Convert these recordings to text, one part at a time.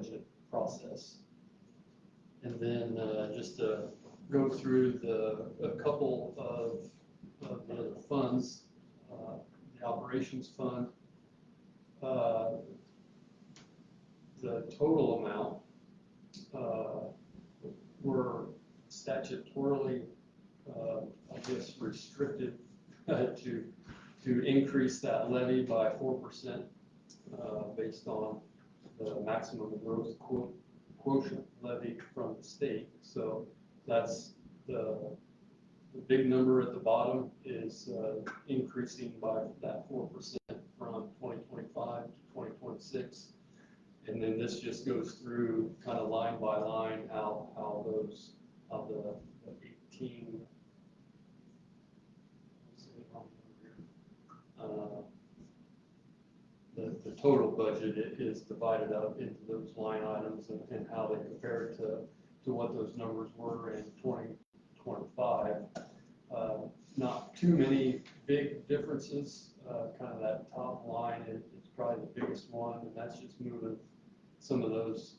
budget process. And then just to go through a couple of the other funds, the operations fund, the total amount were statutorily, I guess, restricted to increase that levy by 4% based on the maximum growth quotient levy from the state. So that's the big number at the bottom is increasing by that 4% from 2025 to 2026. And then this just goes through kind of line by line how the 18 the total budget is divided up into those line items and how they compare to what those numbers were in 2025. Not too many big differences. Kind of that top line is probably the biggest one, and that's just moving some of those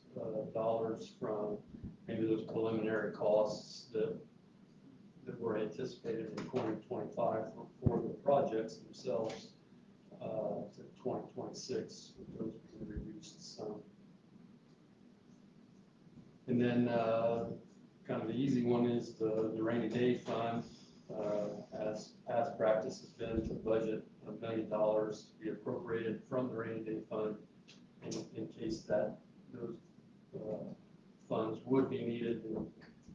dollars from maybe those preliminary costs that were anticipated in 2025 for the projects themselves to 2026, with those being reduced some. And then kind of the easy one is the rainy day fund. As past practice has been to budget $1 million to be appropriated from the rainy day fund in case that those funds would be needed, and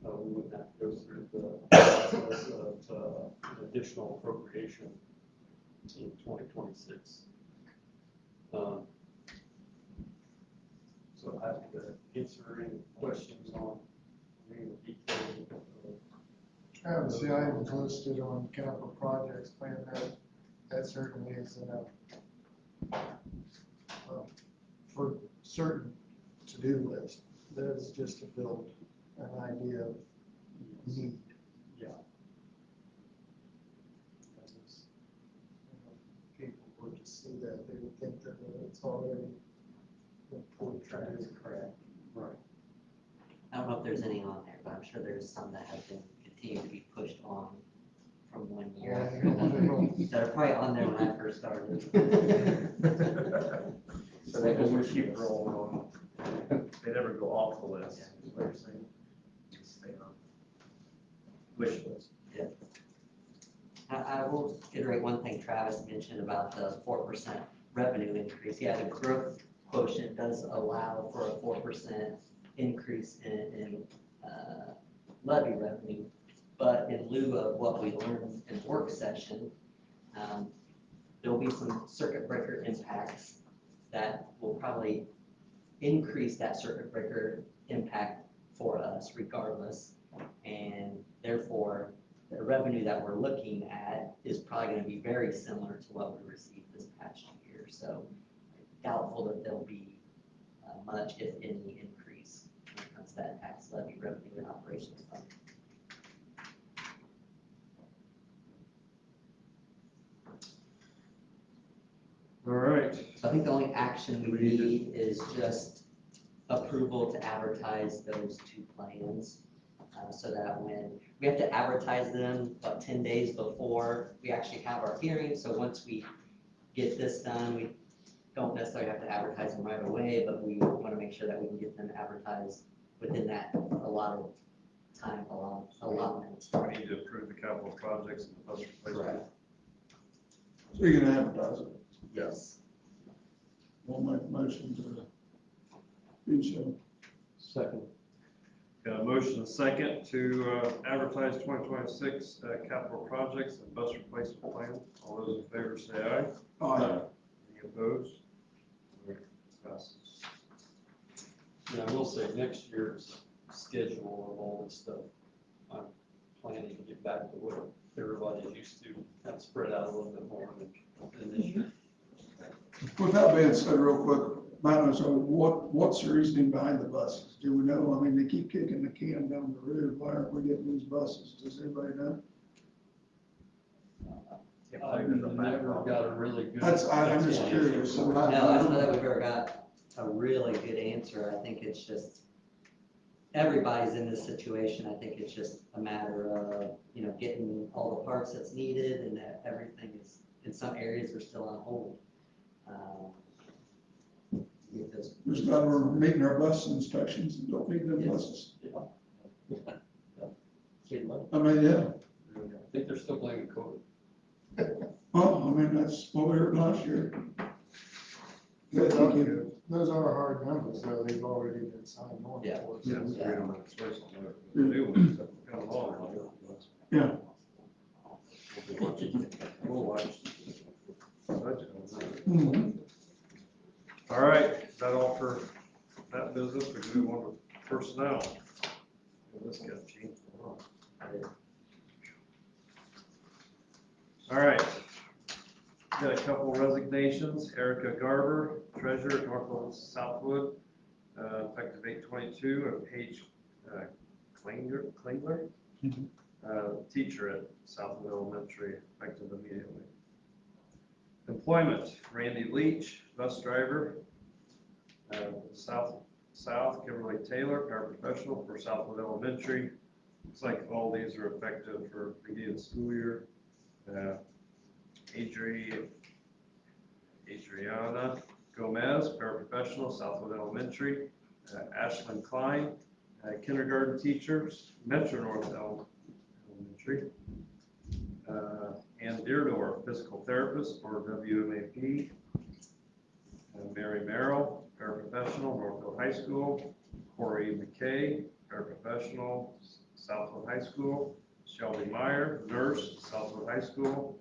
we wouldn't have to go through the process of additional appropriation in 2026. So I have to answer any questions on any of the details. I haven't seen items listed on capital projects plan. That certainly is enough for certain to-do list. That is just to build an idea of need. Yeah. People would just see that, they would think that it's already been portrayed. That's correct. Right. I don't know if there's any on there, but I'm sure there's some that have been continued to be pushed on from one year after another. That are probably on there when I first started. So they just keep rolling on. They never go off the list, is what you're saying? Just stay on. Wish list. Yeah. I will iterate one thing Travis mentioned about the 4% revenue increase. Yeah, the growth quotient does allow for a 4% increase in levy revenue, but in lieu of what we learned in work session, there'll be some circuit breaker impacts that will probably increase that circuit breaker impact for us regardless, and therefore the revenue that we're looking at is probably going to be very similar to what we received this past year. So doubtful that there'll be much, if any, increase when it comes to that tax levy revenue and operations fund. All right. I think the only action we need is just approval to advertise those two plans, so that when we have to advertise them about 10 days before we actually have our hearing. So once we get this done, we don't necessarily have to advertise them right away, but we want to make sure that we can get them advertised within that allotted time allotment. We need to approve the capital projects and the bus replacement. So you're gonna advertise it. Yes. We'll make a motion to do so. Second. Got a motion and a second to advertise 2026 capital projects and bus replacement plan. All those in favor say aye. Aye. Any opposed? Passes. And I will say next year's schedule of all this stuff, I'm planning to get back to what everybody's used to, kind of spread out a little bit more than this year. With that being said, real quick, what's the reasoning behind the buses? Do we know? I mean, they keep kicking the can down the road. Why aren't we getting these buses? Does anybody know? I've never got a really good. I'm just curious. No, I don't know that we've ever got a really good answer. I think it's just, everybody's in this situation. I think it's just a matter of, getting all the parts that's needed, and that everything is, in some areas are still on hold. Get those- Just now we're meeting our bus inspections and don't need them buses. Save money. I mean, yeah, I think they're still blaming COVID. well, I mean, that's what we heard last year. Those are hard numbers, though, they've already been signed on. Yeah. for. Yeah, we don't have a choice on that. The new ones that come along. Yeah. We'll watch. Budget on that. Mhm. All right, is that all for that business? We can move on to personnel. Well, this got changed a lot. All right. Got a couple resignations. Erica Garber, treasurer at Northwood Southwood, effective 8/22, and Paige Klingler, teacher at Southwood Elementary, effective immediately. Employment, Randy Leach, bus driver, South, Kimberly Taylor, paraprofessional for Southwood Elementary. Looks like all these are effective for beginning of the school year. Adriana Gomez, paraprofessional, Southwood Elementary. Ashlyn Klein, kindergarten teacher, Metro North Elementary. Ann Deardor, physical therapist for WMAP. Mary Merrill, paraprofessional, Northfield High School. Corey McKay, paraprofessional, Southwood High School. Shelby Meyer, nurse, Southwood High School.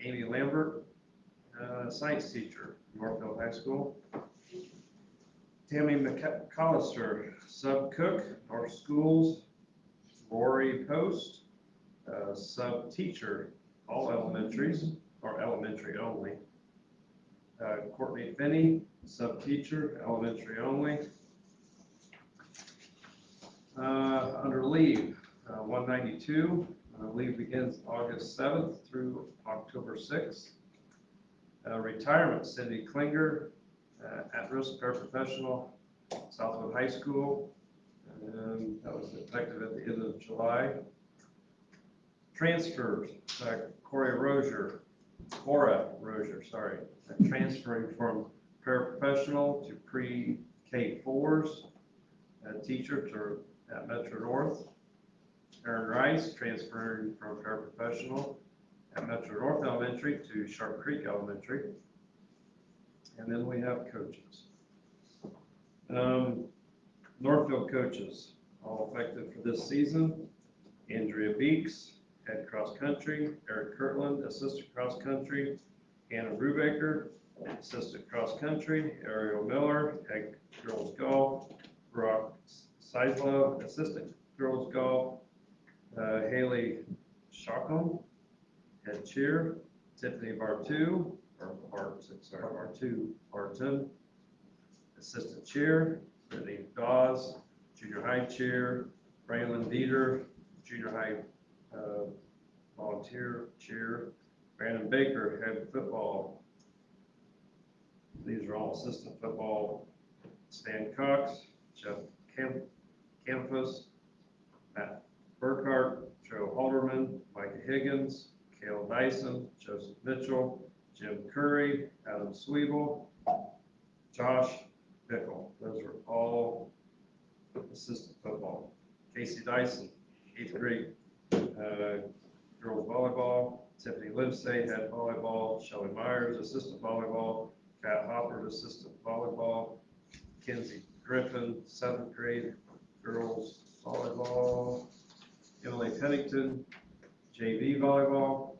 Amy Lambert, science teacher, Northfield High School. Tammy McCollister, sub-cook, North Schools. Lori Post, sub-teacher, all elementaries, or elementary only. Courtney Finney, sub-teacher, elementary only. Under leave, 192, leave begins August 7th through October 6th. Retirement, Cindy Klinger, at-risk paraprofessional, Southwood High School, and that was effective at the end of July. Transfers, Cora Rozier, transferring from paraprofessional to pre-K4s, teacher at Metro North. Aaron Rice, transferring from paraprofessional at Metro North Elementary to Sharp Creek Elementary. And then we have coaches. Northfield coaches, all effective for this season. Andrea Beeks, head cross country. Eric Kirtland, assistant cross country. Hannah Brubaker, assistant cross country. Ariel Miller, head girls golf. Brock Seislow, assistant girls golf. Haley Shockham, head cheer. Tiffany Bartu, Barton, assistant cheer. Brittany Dawes, junior high cheer. Braylon Dieter, junior high volunteer cheer. Brandon Baker, head football. These are all assistant football. Stan Cox, Jeff Campus, Matt Burkhart, Joe Halderman, Micah Higgins, Cale Dyson, Joseph Mitchell, Jim Curry, Adam Sweeble, Josh Bickle. Those are all assistant football. Casey Dyson, 8th grade girls volleyball. Tiffany Livesay, head volleyball. Shelly Myers, assistant volleyball. Kat Hopper, assistant volleyball. Kenzie Griffin, 7th grade girls volleyball. Emily Pennington, JV volleyball.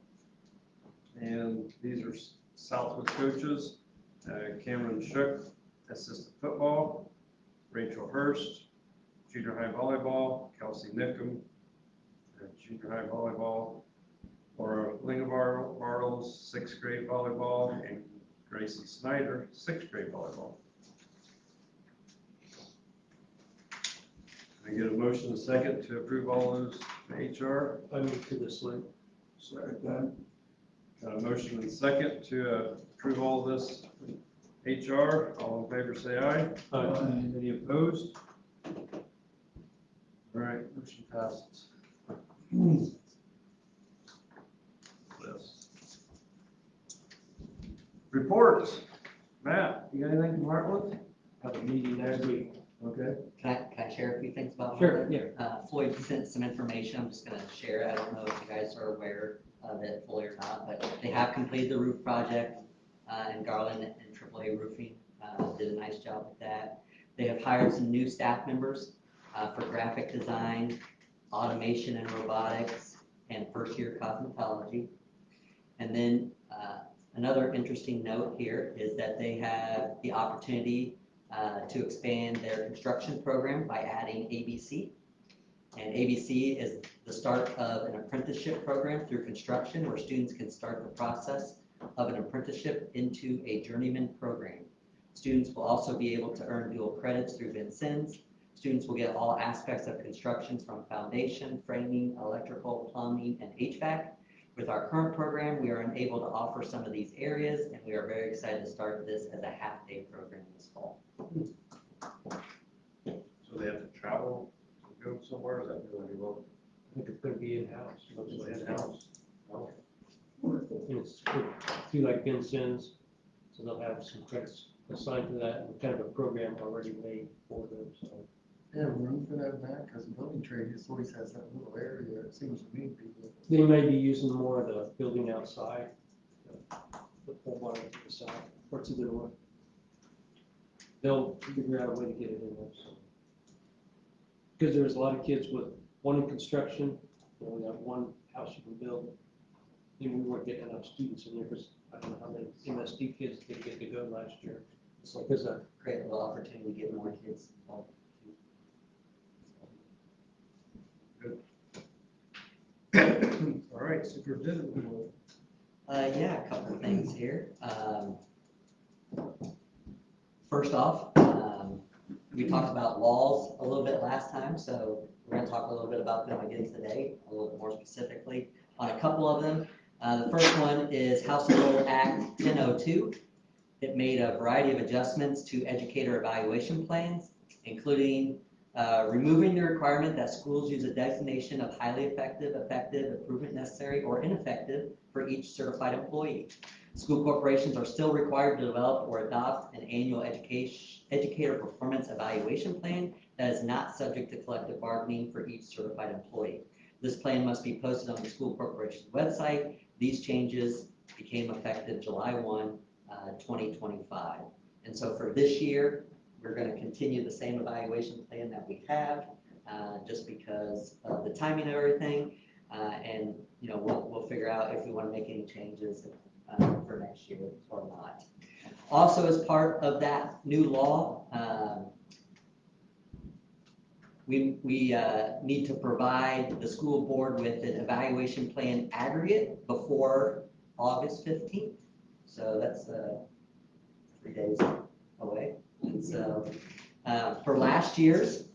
And these are Southwood coaches. Cameron Shook, assistant football. Rachel Hurst, junior high volleyball. Kelsey Nickham, junior high volleyball. Laura Lingavartles, 6th grade volleyball. And Gracie Snyder, 6th grade volleyball. Can I get a motion and a second to approve all those HR? I move to this link. Second that. Got a motion and a second to approve all this HR, all in favor say aye. Any opposed? All right, motion passes. List. Reports. Matt, you got anything from Heartland? Have a meeting next week. Okay. Can I share a few things about Sure, Heartland? Floyd sent some information, I'm just gonna share it, I don't know if you guys are aware of it fully or not, but they have completed the roof project, and Garland and AAA Roofing, did a nice job with that. They have hired some new staff members, for graphic design, automation and robotics, and first-year cosmetology. And then, another interesting note here is that they have the opportunity to expand their construction program by adding ABC. And ABC is the start of an apprenticeship program through construction where students can start the process of an apprenticeship into a journeyman program. Students will also be able to earn dual credits through Vincennes. Students will get all aspects of construction from foundation, framing, electrical, plumbing, and HVAC. With our current program, we are unable to offer some of these areas, and we are very excited to start this as a half-day program this fall. So they have to travel to go somewhere, is that really remote? I think it's gonna be in-house. Mostly in-house? Oh, It's through like Vincennes, so they'll have some credits assigned to that, and kind of a program already made for them, so. They have room for that back, because building trade just always has that little area, it seems to me, people. They may be using more of the building outside, the pole barn to the south, or to the north. They'll figure out a way to get it in there, so. Because there's a lot of kids with one in construction, we got one house you can build. And we weren't getting enough students in there, because I don't know how many MSD kids did get to go last year. So, because Great little opportunity to get more kids involved. All right, superintendent report. Yeah, a couple of things here. First off, we talked about walls a little bit last time, so we're gonna talk a little bit about them again today, a little bit more specifically on a couple of them. The first one is House Bill Act 1002. It made a variety of adjustments to educator evaluation plans, including removing the requirement that schools use a designation of highly effective, improvement necessary, or ineffective for each certified employee. School corporations are still required to develop or adopt an annual educator performance evaluation plan that is not subject to collective bargaining for each certified employee. This plan must be posted on the school corporation's website. These changes became effective July 1, 2025. And so for this year, we're going to continue the same evaluation plan that we have, just because of the timing of everything, and we'll figure out if we want to make any changes for next year or not. Also, as part of that new law, we need to provide the school board with an evaluation plan aggregate before August 15th. So that's 3 days away. And so for last year's,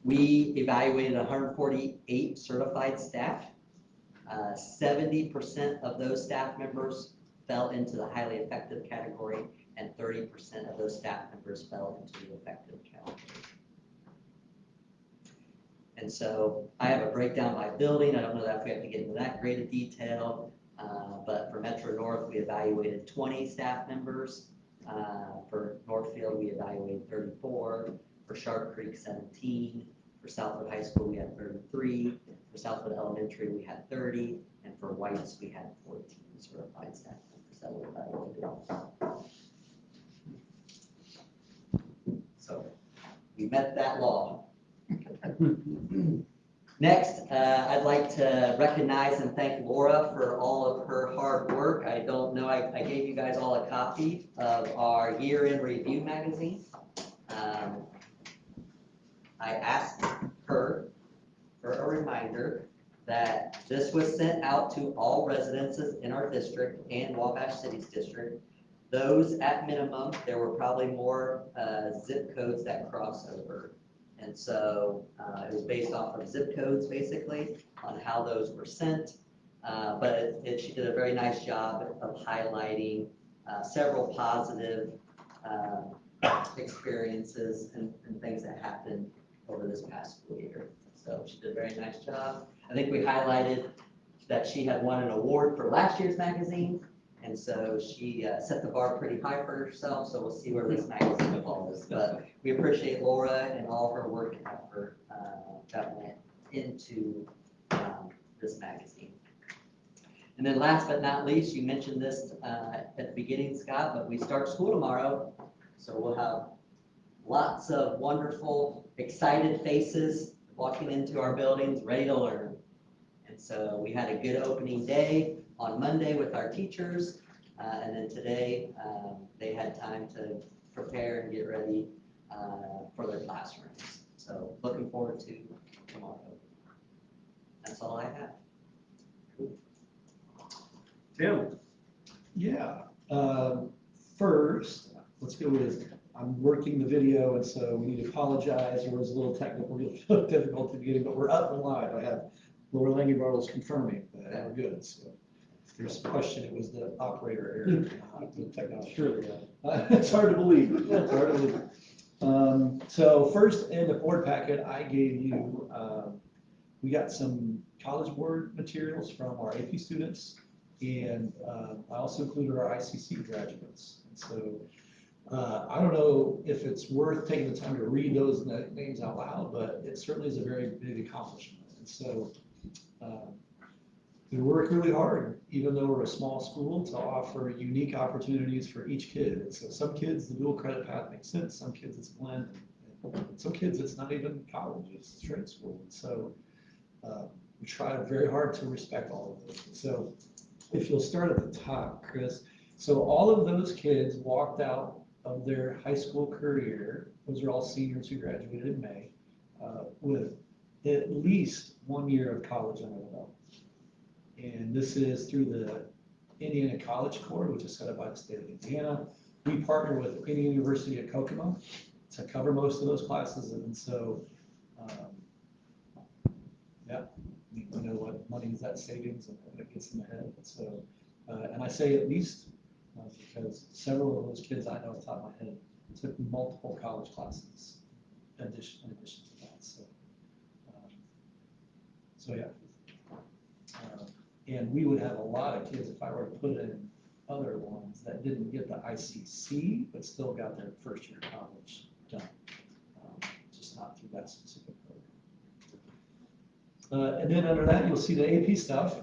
we evaluated 148 certified staff. 70% of those staff members fell into the highly effective category, and 30% of those staff members fell into the effective category. And so I have a breakdown by building. I don't know that if we have to get into that great a detail, but for Metro North, we evaluated 20 staff members. For Northfield, we evaluated 34. For Sharp Creek, 17. For Southwood High School, we had 33. For Southwood Elementary, we had 30. And for Whites, we had 14 certified staff members that were evaluated. So we met that law. Next, I'd like to recognize and thank Laura for all of her hard work. I don't know, I gave you guys all a copy of our year-end review magazine. I asked her for a reminder that this was sent out to all residences in our district and Wabash City's district. Those at minimum, there were probably more zip codes that cross over. And so it was based off of zip codes, basically, on how those were sent. But she did a very nice job of highlighting several positive experiences and things that happened over this past school year. So she did a very nice job. I think we highlighted that she had won an award for last year's magazine, and so she set the bar pretty high for herself, so we'll see where this magazine evolves. But we appreciate Laura and all her work and effort that went into this magazine. And then last but not least, you mentioned this at the beginning, Scott, but we start school tomorrow, so we'll have lots of wonderful, excited faces walking into our buildings, ready to learn. And so we had a good opening day on Monday with our teachers, and then today they had time to prepare and get ready for their classrooms. So looking forward to tomorrow. That's all I have. Tim? Yeah, first, let's go with, I'm working the video, and so we need to apologize, it was a little technical, difficult to get in, but we're up and live. I have Laura Lange Bartles confirming that we're good, so if there's a question, it was the operator error, not the technology. Surely, It's hard to believe, it's hard to believe. So first in the board packet, I gave you, we got some College Board materials from our AP students, and I also included our ICC graduates. And so I don't know if it's worth taking the time to read those names out loud, but it certainly is a very big accomplishment. And so we work really hard, even though we're a small school, to offer unique opportunities for each kid. And so some kids, the dual credit path makes sense. Some kids, it's a blend. And some kids, it's not even college, it's straight school. And so we try very hard to respect all of those. So if you'll start at the top, Chris. So all of those kids walked out of their high school career, those are all seniors who graduated in May, with at least 1 year of college under their belt. And this is through the Indiana College Corps, which is set up by the state of Indiana. We partner with Indiana University at Kokomo to cover most of those classes. And so, yeah, we know what money is that savings and it gets them ahead. So, and I say at least because several of those kids I know off the top of my head took multiple college classes in addition to that. So yeah. And we would have a lot of kids if I were to put in other ones that didn't get the ICC, but still got their first year of college done, just not through that specific program. And then under that, you'll see the AP stuff,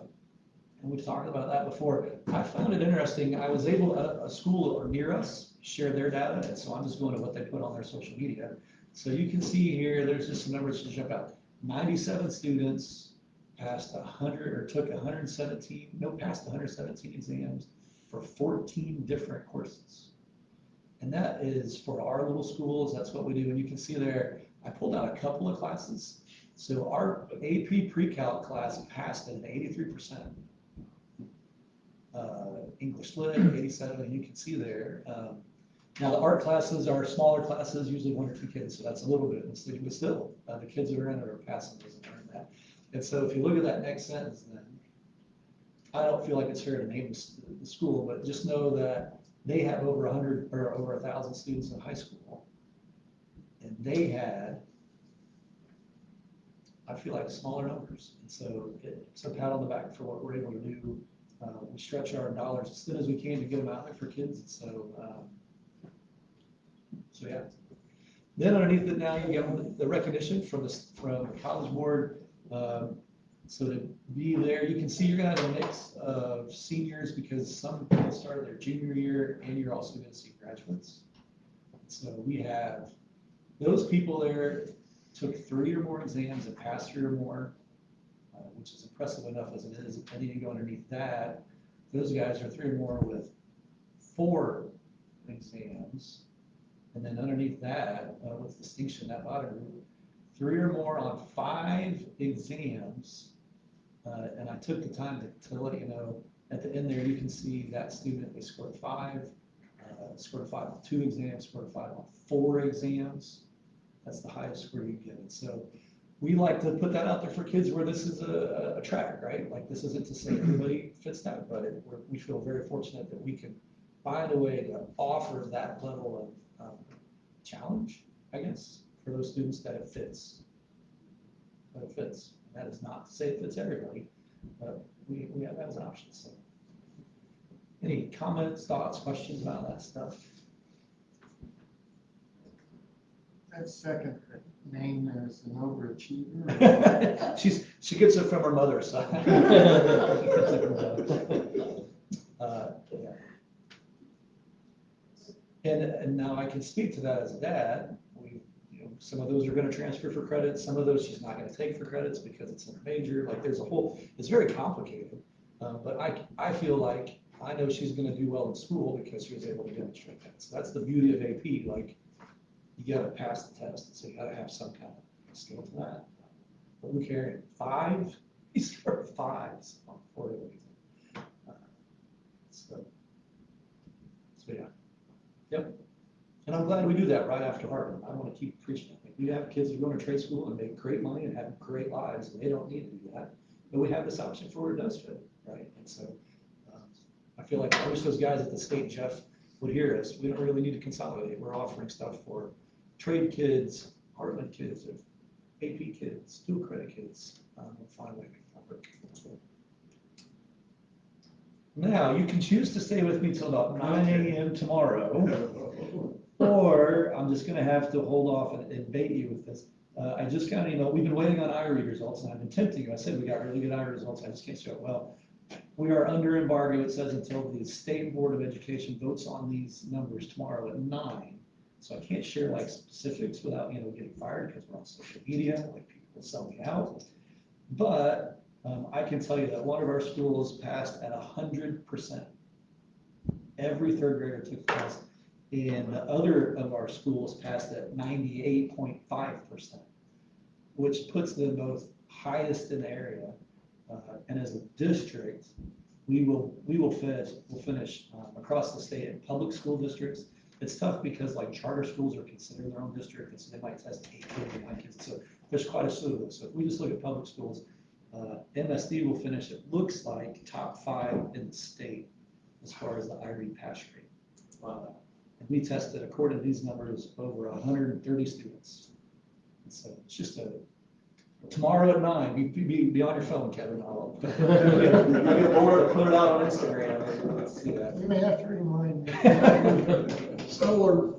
and we've talked about that before. I found it interesting. I was able, a school near us shared their data, and so I'm just going to what they put on their social media. So you can see here, there's just some numbers to jump out. 97 students passed 100 or took 117, passed 117 exams for 14 different courses. And that is for our little schools, that's what we do. And you can see there, I pulled out a couple of classes. So our AP pre-calc class passed at an 83%. English Lit, 87, and you can see there. Now the art classes are smaller classes, usually 1 or 2 kids, so that's a little bit, but still, the kids that are in it are passing those and learning that. And so if you look at that next sentence, then I don't feel like it's fair to name the school, but just know that they have over 100 or over 1,000 students in high school, and they had, I feel like, smaller numbers. And so it's a pat on the back for what we're able to do. We stretch our dollars as thin as we can to get them out there for kids. And so, so yeah. Then underneath it now, you get the recognition from the College Board. So to be there, you can see you're gonna have a mix of seniors because some people started their junior year, and you're also gonna see graduates. So we have those people there took 3 or more exams and passed 3 or more, which is impressive enough as it is. And then you go underneath that, those guys are 3 or more with 4 exams. And then underneath that, with distinction, that bottom group, 3 or more on 5 exams. And I took the time to let you know, at the end there, you can see that student, they scored 5, scored 5 on 2 exams, scored 5 on 4 exams. That's the highest score you get. And so we like to put that out there for kids where this is a track, right? Like this isn't to say everybody fits that, but we feel very fortunate that we can find a way to offer that level of challenge, I guess, for those students that it fits. That it fits. That is not to say it fits everybody, but we have that as an option. So, any comments, thoughts, questions about that stuff? That second name is an overachiever. She gets it from her mother, so. Yeah. And now I can speak to that as a dad. Some of those are going to transfer for credits. Some of those she's not going to take for credits because it's in her major. Like there's a whole, it's very complicated. But I feel like I know she's going to do well in school because she was able to demonstrate that. So that's the beauty of AP. Like you got to pass the test. So you got to have some kind of skill to that. But we're carrying 5. He scored 5s on 4 of them. So yeah. Yep. And I'm glad we do that right after Harvard. I want to keep preaching it. Like, we have kids who go to trade school and make great money and have great lives, and they don't need to do that. But we have this option for where it does fit, right? And so I feel like I wish those guys at the state, Jeff, would hear us. We don't really need to consolidate. We're offering stuff for trade kids, Heartland kids, AP kids, dual credit kids. We'll find a way to make that work. Now, you can choose to stay with me till about 9 a.m. tomorrow. Or I'm just going to have to hold off and bait you with this. I just got an email. We've been waiting on IRE results, and I've been tempting you. I said we got really good IRE results. I just can't show it. Well, we are under embargo. It says until the State Board of Education votes on these numbers tomorrow at 9. So I can't share like specifics without getting fired because we're on social media. Like people will sell me out. But I can tell you that one of our schools passed at 100%. Every third grader took the test. And the other of our schools passed at 98.5%, which puts them both highest in the area. And as a district, we'll finish across the state in public school districts. It's tough because like charter schools are considered their own district, and so they might test 8 kids or 9 kids. So there's quite a slew of those. So if we just look at public schools, MSD will finish, it looks like, top 5 in the state as far as the IRE pass rate. And we tested, according to these numbers, over 130 students. And so it's just tomorrow at 9, be on your phone, Kevin. I'll put it out on Instagram. Let's see that. You may have to remind me. So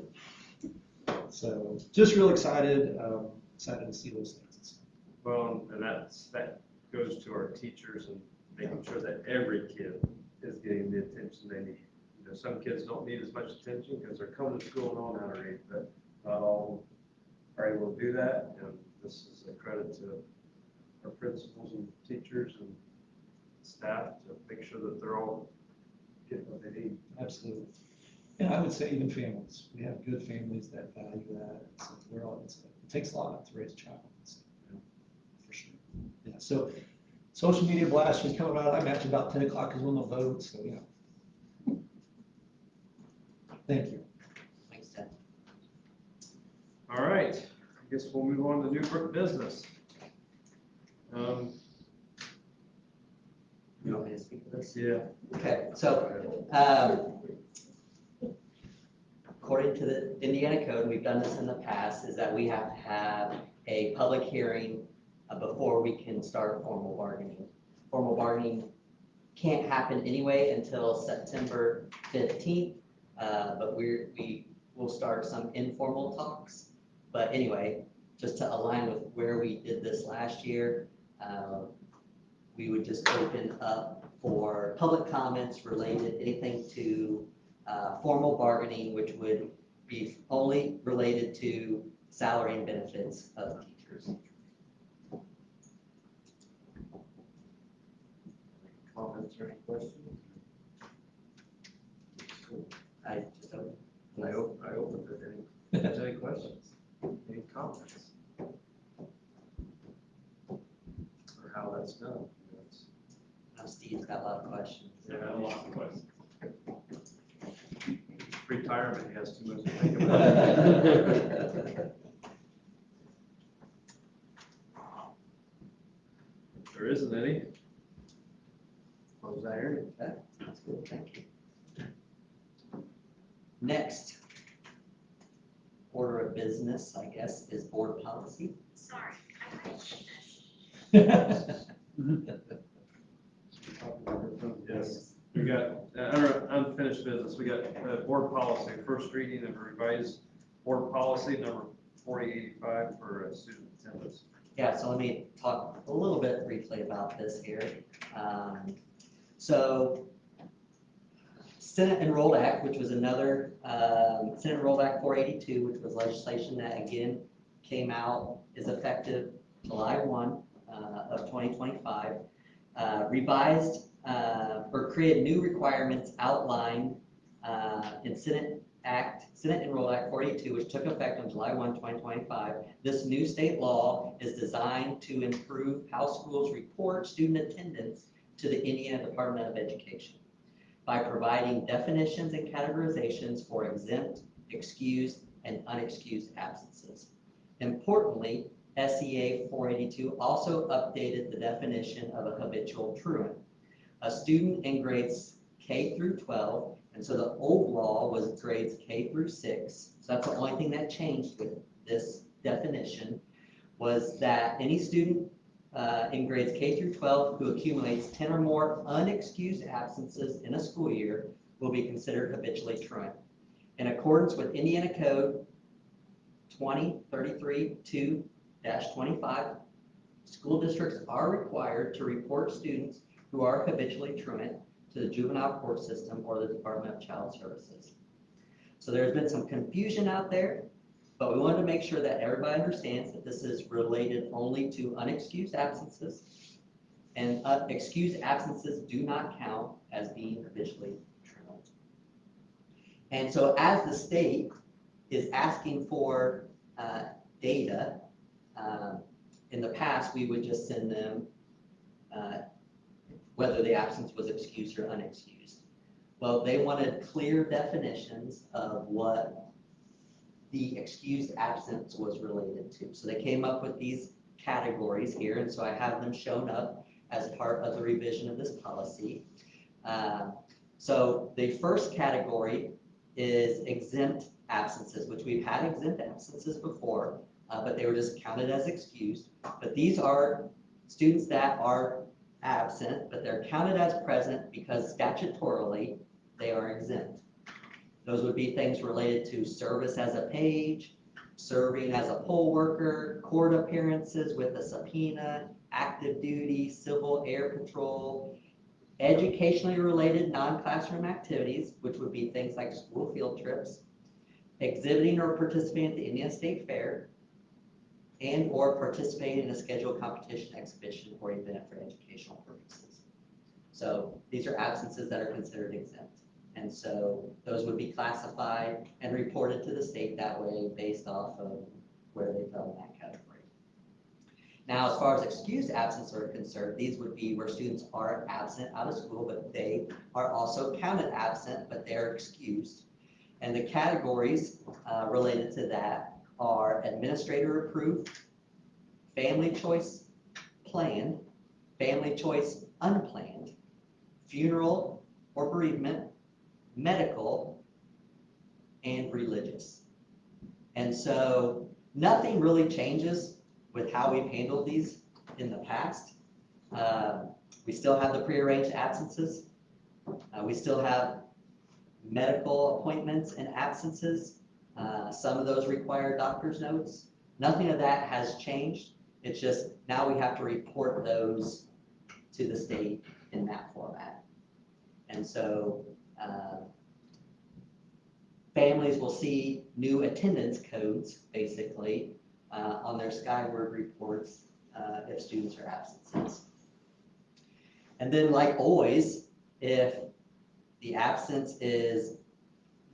just real excited, excited to see those things. Well, and that goes to our teachers and making sure that every kid is getting the attention they need. Some kids don't need as much attention because they're coming to school and knowing how to read, but not all are able to do that. And this is a credit to our principals and teachers and staff to make sure that they're all getting what they need. Absolutely. And I would say even families. We have good families that value that. So it takes a lot to raise a child. So, for sure. Yeah. So social media blast is coming out. I imagine about 10 o'clock is when they'll vote. So, Thank you. Thanks, Ted. All right, I guess we'll move on to new business. You want me to speak to this? Yeah. Okay, so according to the Indiana code, we've done this in the past, is that we have to have a public hearing before we can start formal bargaining. Formal bargaining can't happen anyway until September 15th. But we will start some informal talks. But anyway, just to align with where we did this last year, we would just open up for public comments related, anything to formal bargaining, which would be only related to salary and benefits of teachers. Comments or any questions? I just opened. I opened it. Any questions? Any comments? Or how that's done? Now Steve's got a lot of questions. Yeah, a lot of questions. Retirement, he has too much to think about. If there isn't any, close that area. Okay, that's good, thank you. Next order of business, I guess, is board policy. Sorry, I reached Yes, we got, under unfinished business, we got board policy, first reading of revised board policy number 4085 for student attendance. Yeah, so let me talk a little bit briefly about this here. So Senate Enrolled Act, which was another, Senate Enrolled Act 482, which was legislation that again came out, is effective July 1 of 2025, revised or created new requirements outlined in Senate Enrolled Act 42, which took effect on July 1, 2025. This new state law is designed to improve how schools report student attendance to the Indiana Department of Education by providing definitions and categorizations for exempt, excused, and unexcused absences. Importantly, SEA 482 also updated the definition of a habitual truant, a student in grades K through 12, and so the old law was grades K through 6. So that's the only thing that changed with this definition, was that any student in grades K through 12 who accumulates 10 or more unexcused absences in a school year will be considered habitually truant. In accordance with Indiana Code 2033-2-25, school districts are required to report students who are habitually truant to the juvenile court system or the Department of Child Services. So there's been some confusion out there, but we wanted to make sure that everybody understands that this is related only to unexcused absences, and excused absences do not count as being habitually truant. And so as the state is asking for data, in the past we would just send them whether the absence was excused or unexcused. Well, they wanted clear definitions of what the excused absence was related to. So they came up with these categories here, and so I have them shown up as part of the revision of this policy. So the first category is exempt absences, which we've had exempt absences before, but they were just counted as excused. But these are students that are absent, but they're counted as present because statutorily they are exempt. Those would be things related to service as a page, serving as a poll worker, court appearances with a subpoena, active duty, civil air patrol, educationally related non-classroom activities, which would be things like school field trips, exhibiting or participating at the Indiana State Fair, and or participating in a scheduled competition, exhibition, or event for educational purposes. So these are absences that are considered exempt. And so those would be classified and reported to the state that way based off of where they fell in that category. Now, as far as excused absences are concerned, these would be where students are absent out of school, but they are also counted absent, but they're excused. And the categories related to that are administrator approved, family choice planned, family choice unplanned, funeral or bereavement, medical, and religious. And so nothing really changes with how we've handled these in the past. We still have the prearranged absences. We still have medical appointments and absences. Some of those require doctor's notes. Nothing of that has changed. It's just now we have to report those to the state in that format. And so families will see new attendance codes, basically, on their Skyward reports if students are absences. And then, like always, if the absence is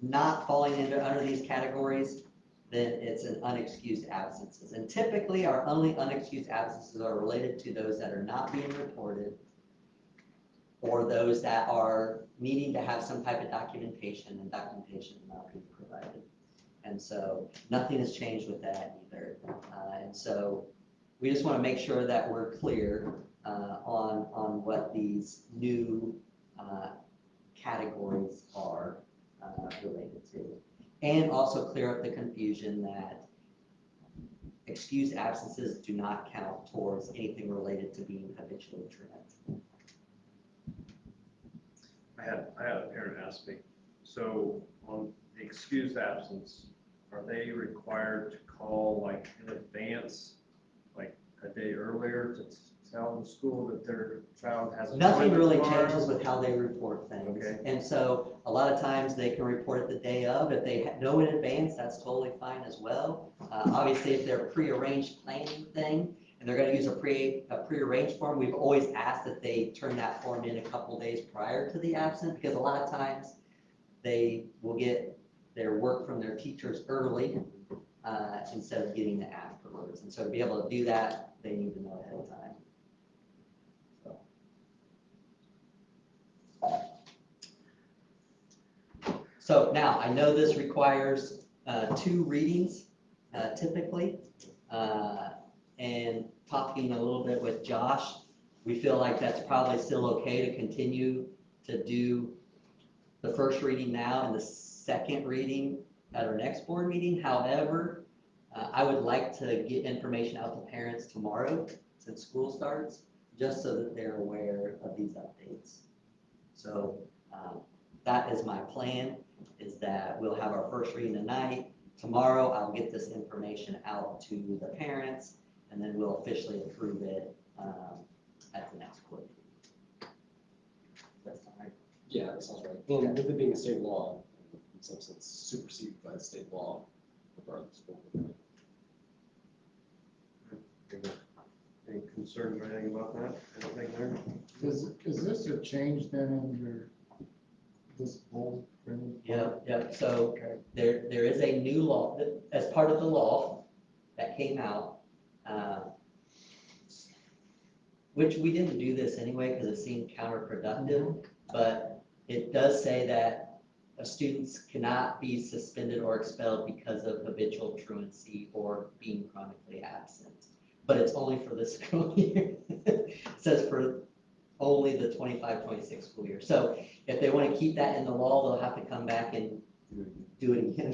not falling under these categories, then it's an unexcused absences. And typically, our only unexcused absences are related to those that are not being reported or those that are needing to have some type of documentation, and documentation not being provided. And so nothing has changed with that either. And so we just want to make sure that we're clear on what these new categories are. related to. And also clear up the confusion that excused absences do not count towards anything related to being habitually truant. I had a parent ask me, so on the excused absence, are they required to call like in advance, like a day earlier to tell the school that their child has an Nothing appointment really tomorrow? changes with how they report things. Okay. And so a lot of times they can report it the day of. If they know in advance, that's totally fine as well. Obviously, if they're a prearranged planning thing and they're going to use a prearranged form, we've always asked that they turn that form in a couple days prior to the absence, because a lot of times they will get their work from their teachers early instead of getting it afterwards. And so to be able to do that, they need to know ahead of time. So now, I know this requires 2 readings typically, and talking a little bit with Josh, we feel like that's probably still okay to continue to do the first reading now and the second reading at our next board meeting. However, I would like to get information out to parents tomorrow since school starts, just so that they're aware of these updates. So that is my plan, is that we'll have our first reading tonight. Tomorrow, I'll get this information out to the parents, and then we'll officially approve it at the next board meeting. That's all right. Yeah, that sounds right. And with it being a state law, in some sense superseded by the state law, regardless of what we're doing. Any concerns or anything about that? Anything there? Is this a change then in this bold printed? Yep. So Okay. there is a new law, that, as part of the law that came out, which we didn't do this anyway because it seemed counterproductive, but it does say that students cannot be suspended or expelled because of habitual truancy or being chronically absent. But it's only for this school year. It says for only the 25-26 school year. So if they want to keep that in the law, they'll have to come back and do it again.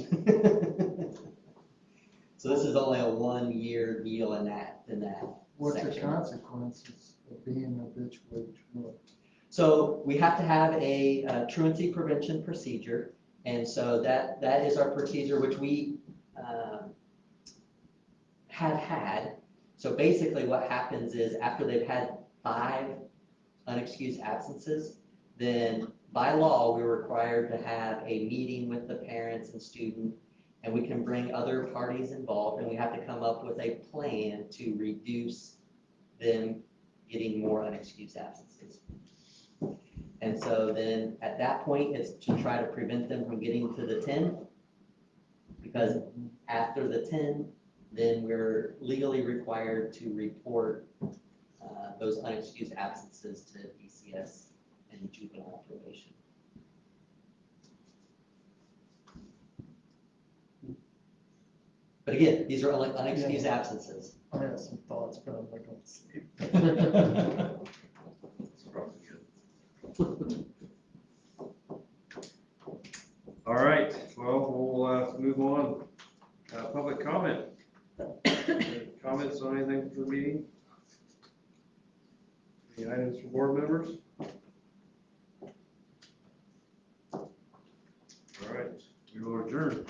So this is only a 1-year deal in that What's the section. consequences of being habitually truant? So we have to have a truancy prevention procedure, and so that is our procedure, which we have had. So basically what happens is after they've had 5 unexcused absences, then by law, we're required to have a meeting with the parents and student, and we can bring other parties involved, and we have to come up with a plan to reduce them getting more unexcused absences. And so then at that point, it's to try to prevent them from getting to the 10, because after the 10, then we're legally required to report those unexcused absences to DCS and juvenile probation. But again, these are only unexcused absences. I have some thoughts, but I'm not going to say. It's probably good. All right, well, we'll move on. Public comment. Any comments on anything for the meeting? Any items from board members? All right, we will adjourn.